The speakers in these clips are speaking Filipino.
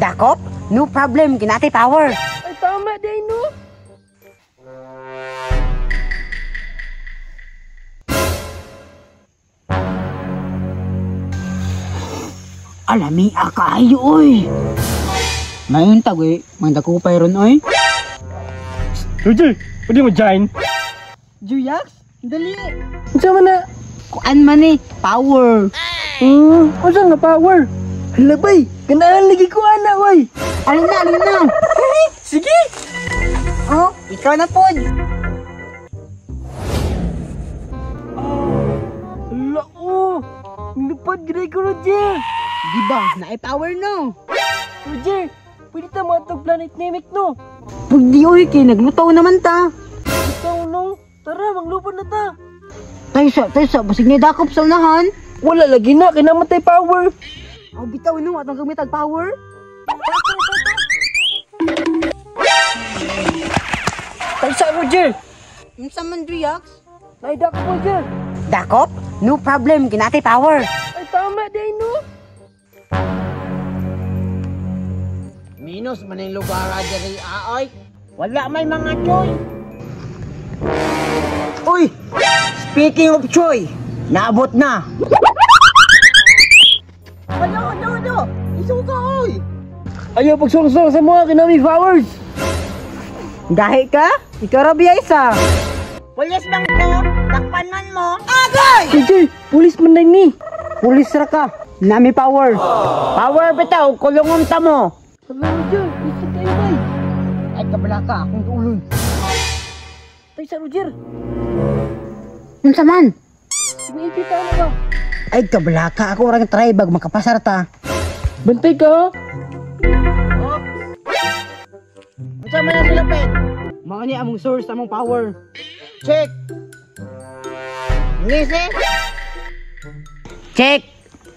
Dakop? No problem, kinati power. Ay, tama day, no? Alami akayo, oy. Ngayon tagoy, mandakupay ron, oy. Roger, pwede mo join? Juyax, dali. Saan man na? Kuan man eh, power. Saan nga power? Halabay, kanaan lagi ko ana, oy. Alin na. Sige! Oh, ikaw na po. Hala, oh. Lupad, gray ko, Roger. Diba, na-power no. Roger, pwede ta mga itong planet Namek, no? Pag di oy, kay naglutaw naman ta. Ikaw, no? Tara, maglupad na ta. Tayo sa, basig ni Dakop sa unahan. Wala lagi na, kinamatay power. Oh, bitaw no, atong gamitag power. Tayo sa, Roger. Unsa man Juyax? Naidak ko, Roger. Dakop? No problem, kinati power. Ay, tama day, no? Minus man yung lugar diri aoy. Wala may mga choy. Uy! Speaking of Choy, naabot na. Ano? Isuka oy. Ayaw pagsungsong sa mga kinami powers. Gahi ka? Ikaw rabiya isa. Pulis bang to? Takpanan mo. Roger, pulis man na ni. Pulis ra ka. Nami power. Power bitaw, kulungon ta mo. Hala, Roger, isa kayo, bay. Ay kabala ka akong ulon. Tayo sa, Roger. Unsa man? Sinipita na ba? Ay kabala ka, ako orang try bag makapasar ta. Bantay ka, ha? Oh. Unsa man ang silapin? Mao ni among source among power. Check. Ngisi? Check.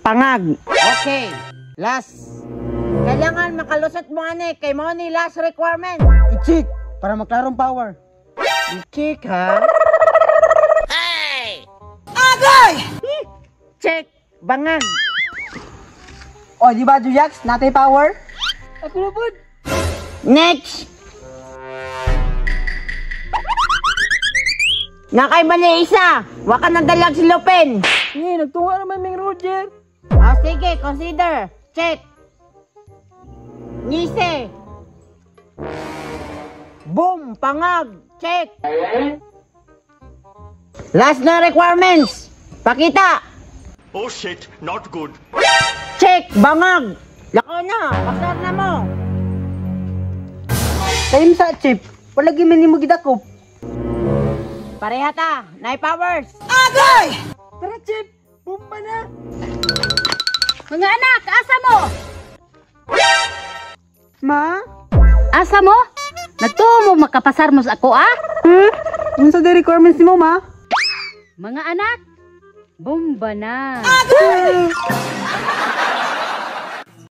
Pangag. Okay. Last. Kailangan makalusot mo ani kay mo ni last requirement. I-check para maklarong power. I-check ha. Check. Bangag. O, di ba Juyax? Natay power? Ako na, bud. Next. Nakay mali isa. Waka nang dalag si Lupin. Nagtunga naman Ming Roger. Sige, consider. Check. Ngisi. Boom, pangag. Check. Last na requirements. Pakita. Oh shit, not good. Check, bangag. Lakaw na, pasar na mo. Time sa chip. Walagi man nimo gidakop. Pareha ta, nai powers. Tara, Chip. Bumpa na. Mga anak, asa mo? Ma? Asa mo? Nagtuo mo makapasar mo sa ako, ah? Unsa di requirements nimo, ma? Mga anak, bomba na.